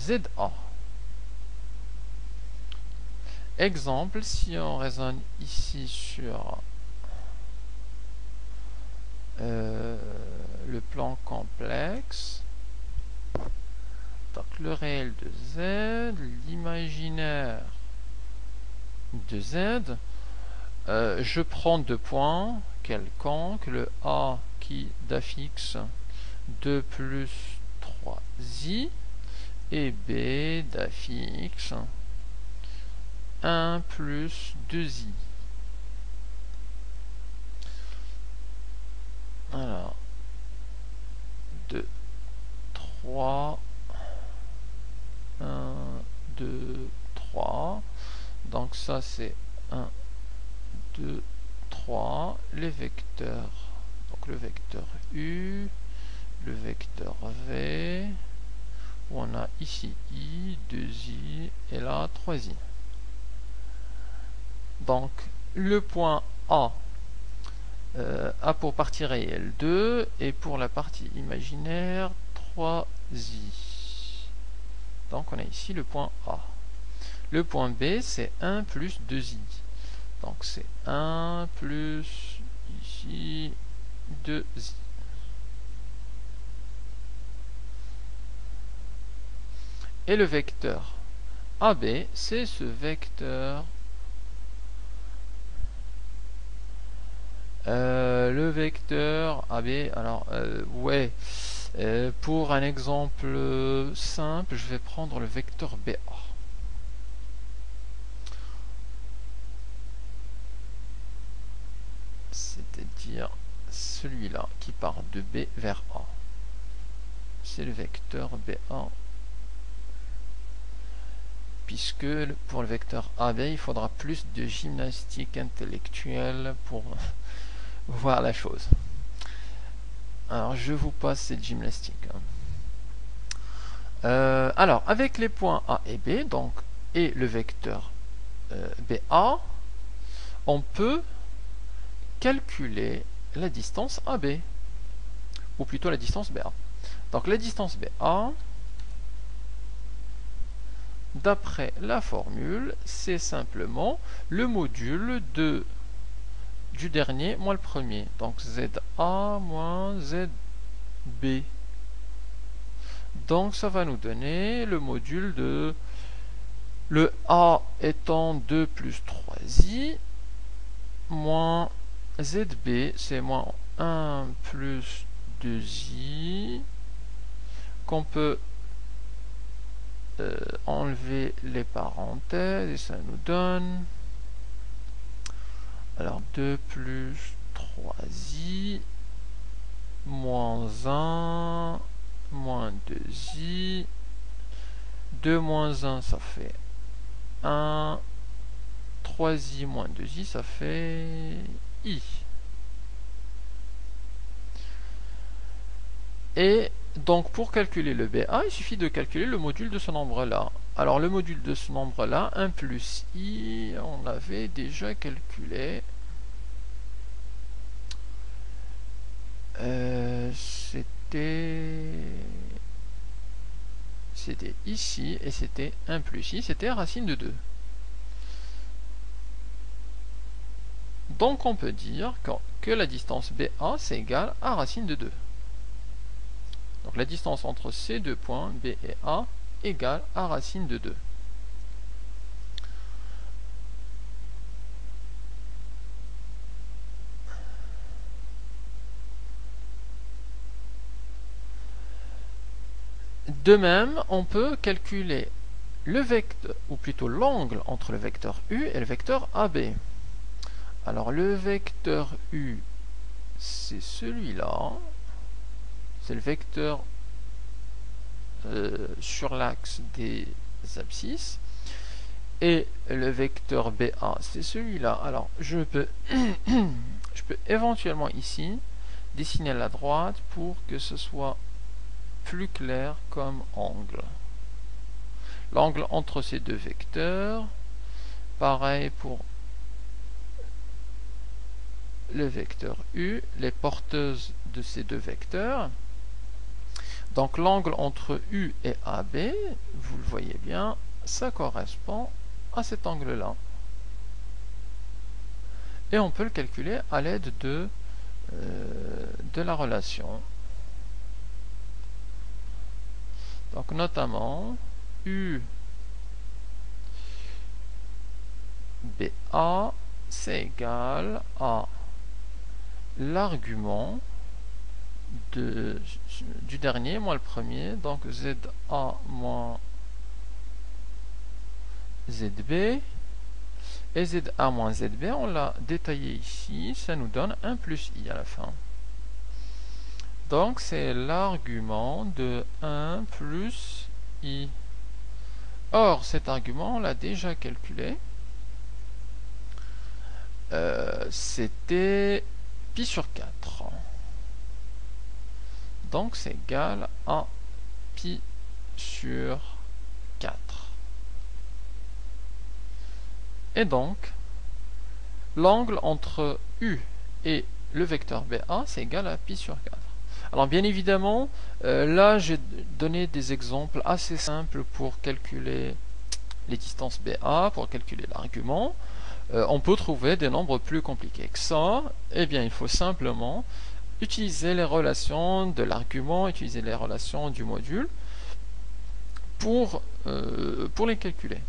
ZA. Exemple, si on raisonne ici sur le plan complexe, donc le réel de Z, l'imaginaire de Z, je prends deux points quelconques, le A qui d'affixe 2 plus 3i et B d'affixe 1 plus 2i. Alors, 2, 3, 1, 2, 3. Donc ça c'est 1, 2, 3. Les vecteurs. Donc le vecteur U, le vecteur V, où on a ici I, 2i et là 3i. Donc le point A a pour partie réelle 2 et pour la partie imaginaire 3i. Donc on a ici le point A. Le point B c'est 1 plus 2i. Donc c'est 1 plus ici 2i. Et le vecteur AB c'est ce vecteur. Le vecteur AB, alors ouais, pour un exemple simple, je vais prendre le vecteur BA. C'est-à-dire celui-là qui part de B vers A. C'est le vecteur BA. Puisque pour le vecteur AB, il faudra plus de gymnastique intellectuelle pour voir la chose. Alors je vous passe cette gymnastique. Alors avec les points A et B, donc et le vecteur BA, on peut calculer la distance AB, ou plutôt la distance BA. Donc la distance BA, d'après la formule, c'est simplement le module du dernier moins le premier. Donc ZA moins ZB. Donc ça va nous donner le module de le A étant 2 plus 3i moins ZB, c'est moins 1 plus 2i, qu'on peut enlever les parenthèses et ça nous donne alors 2 plus 3i moins 1 moins 2i, 2 moins 1 ça fait 1, 3i moins 2i ça fait i. Et donc pour calculer le BA, il suffit de calculer le module de ce nombre-là. Alors le module de ce nombre-là, 1 plus i, on l'avait déjà calculé. C'était ici, et c'était 1 plus i, c'était racine de 2. Donc on peut dire que la distance BA, c'est égal à racine de 2. Donc la distance entre ces deux points, B et A, égale à racine de 2. De même, on peut calculer le vecteur, ou plutôt l'angle entre le vecteur U et le vecteur AB. Alors le vecteur U, c'est celui-là. C'est le vecteur sur l'axe des abscisses. Et le vecteur BA, c'est celui-là. Alors je peux éventuellement ici dessiner la droite pour que ce soit plus clair comme angle. L'angle entre ces deux vecteurs, pareil pour le vecteur U, les porteuses de ces deux vecteurs. Donc l'angle entre U et AB, vous le voyez bien, ça correspond à cet angle-là. Et on peut le calculer à l'aide de la relation. Donc notamment UBA, c'est égal à l'argument du dernier moins le premier, donc ZA moins ZB, et ZA moins ZB, on l'a détaillé ici, ça nous donne 1 plus I à la fin. Donc c'est l'argument de 1 plus I. Or cet argument, on l'a déjà calculé, c'était pi sur 4. Donc c'est égal à pi sur 4. Et donc, l'angle entre U et le vecteur BA, c'est égal à pi sur 4. Alors bien évidemment, là j'ai donné des exemples assez simples pour calculer les distances BA, pour calculer l'argument. On peut trouver des nombres plus compliqués que ça. Eh bien, il faut simplement utiliser les relations de l'argument, utiliser les relations du module pour les calculer.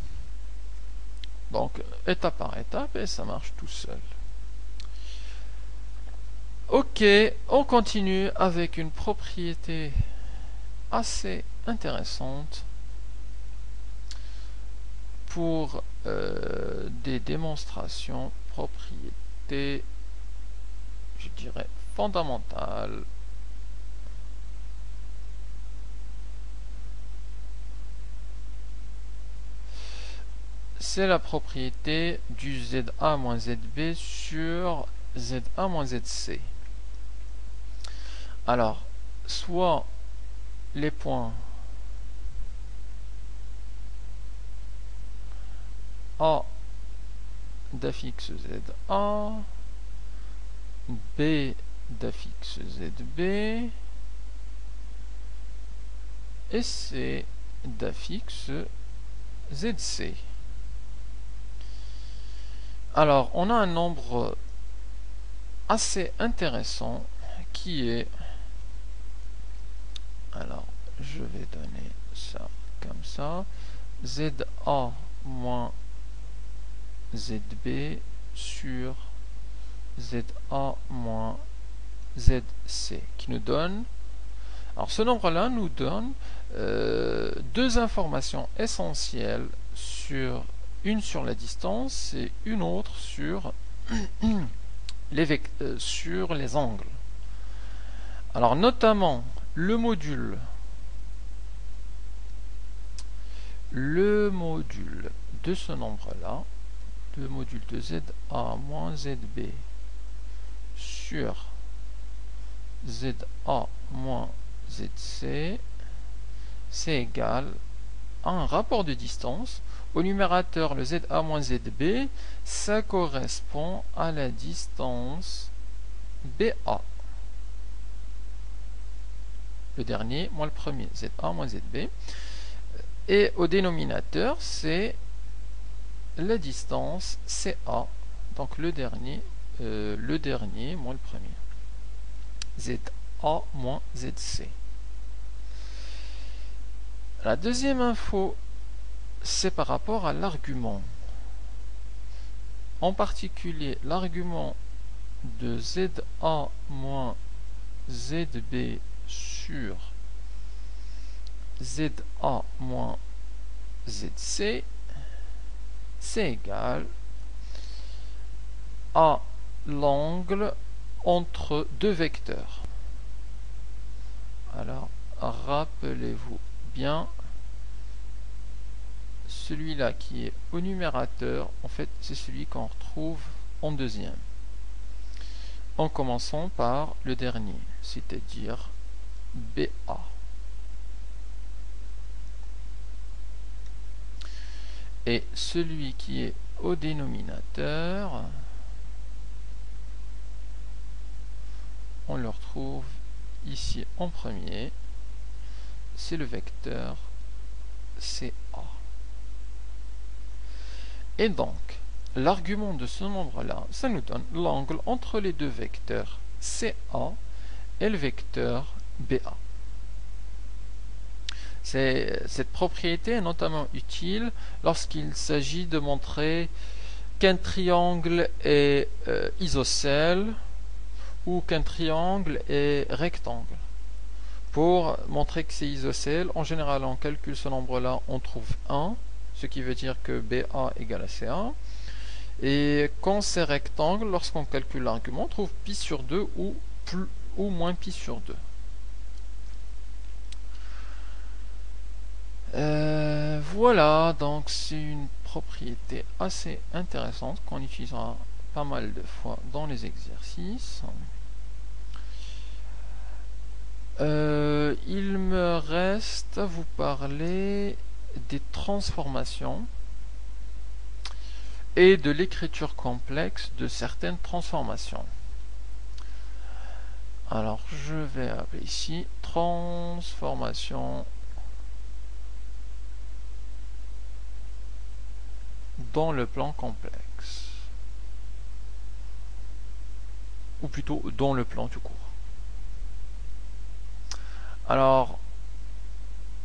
Donc, étape par étape, et ça marche tout seul. Ok, on continue avec une propriété assez intéressante pour des démonstrations, propriétés, je dirais, fondamentales. C'est la propriété du ZA moins ZB sur ZA moins ZC. Alors, soit les points A d'affixe ZA, B d'affixe ZB et C d'affixe ZC. Alors, on a un nombre assez intéressant qui est, alors je vais donner ça comme ça, ZA moins ZB sur ZA moins ZC, qui nous donne, alors ce nombre-là nous donne deux informations essentielles, une sur la distance et une autre sur sur les angles. Alors notamment le module de ce nombre-là, le module de ZA moins ZB sur ZA moins ZC, c'est égal à un rapport de distance. Au numérateur, le ZA moins ZB, ça correspond à la distance BA. Le dernier moins le premier, ZA moins ZB. Et au dénominateur, c'est la distance CA, donc le dernier moins le premier, ZA moins ZC. La deuxième info, c'est par rapport à l'argument. En particulier, l'argument de ZA moins ZB sur ZA moins ZC, c'est égal à l'angle entre deux vecteurs. Alors, rappelez-vous bien, celui-là qui est au numérateur, en fait, c'est celui qu'on retrouve en deuxième. En commençant par le dernier, c'est-à-dire BA. Et celui qui est au dénominateur, on le retrouve ici en premier, c'est le vecteur CA. Et donc, l'argument de ce nombre-là, ça nous donne l'angle entre les deux vecteurs CA et le vecteur BA. Cette propriété est notamment utile lorsqu'il s'agit de montrer qu'un triangle est isocèle ou qu'un triangle est rectangle. Pour montrer que c'est isocèle, en général on calcule ce nombre-là, on trouve 1, ce qui veut dire que BA égale à CA. Et quand c'est rectangle, lorsqu'on calcule l'argument, on trouve pi sur 2 ou moins pi sur 2. Voilà, donc c'est une propriété assez intéressante qu'on utilisera pas mal de fois dans les exercices. Il me reste à vous parler des transformations et de l'écriture complexe de certaines transformations. Alors je vais appeler ici transformation dans le plan complexe, ou plutôt dans le plan tout court. Alors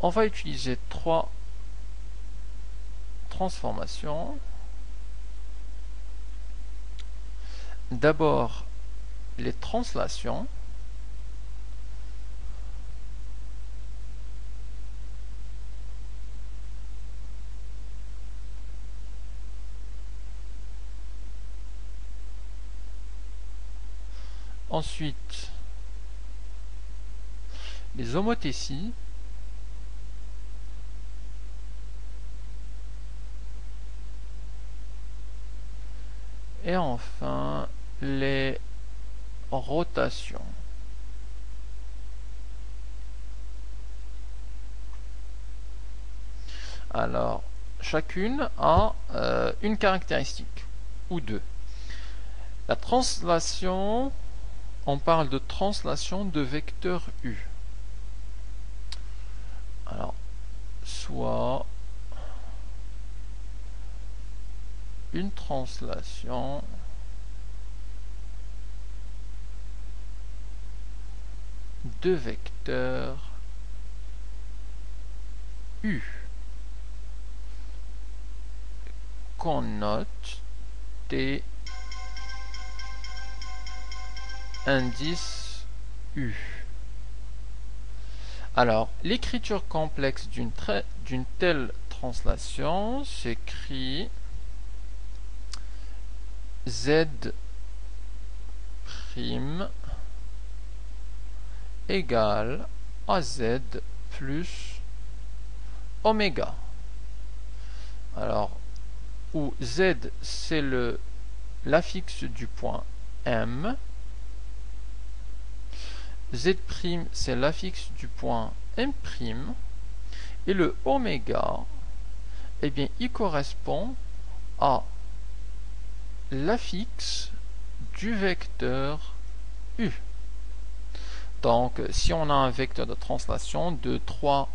on va utiliser 3 transformations. D'abord les translations. Ensuite, les homothéties. Et enfin, les rotations. Alors, chacune a une caractéristique, ou deux. La translation, on parle de translation de vecteur U. Alors, soit une translation de vecteur U qu'on note T indice U. Alors, l'écriture complexe d'une telle translation s'écrit Z' égale AZ plus oméga. Alors, où Z c'est l'affixe du point M, Z' c'est l'affixe du point M', et le oméga, eh bien, il correspond à l'affixe du vecteur U. Donc, si on a un vecteur de translation de 3,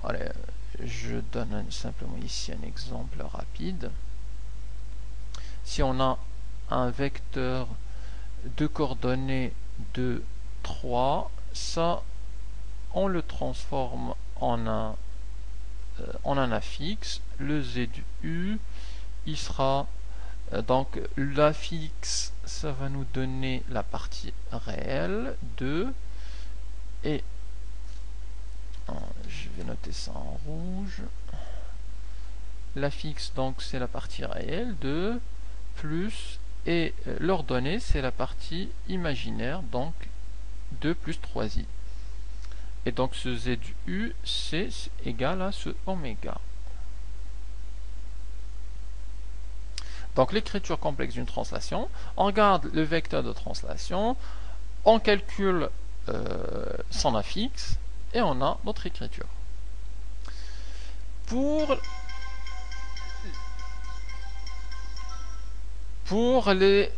allez, je donne simplement ici un exemple rapide. Si on a un vecteur de coordonnées de 3, ça, on le transforme en un affixe. Le ZU, il sera donc l'affixe, ça va nous donner la partie réelle de, et je vais noter ça en rouge. L'affixe, donc c'est la partie réelle de plus, et l'ordonnée c'est la partie imaginaire, donc 2 plus 3i. Et donc ce ZU c'est égal à ce oméga. Donc l'écriture complexe d'une translation, on regarde le vecteur de translation, on calcule son affixe, et on a notre écriture. Pour les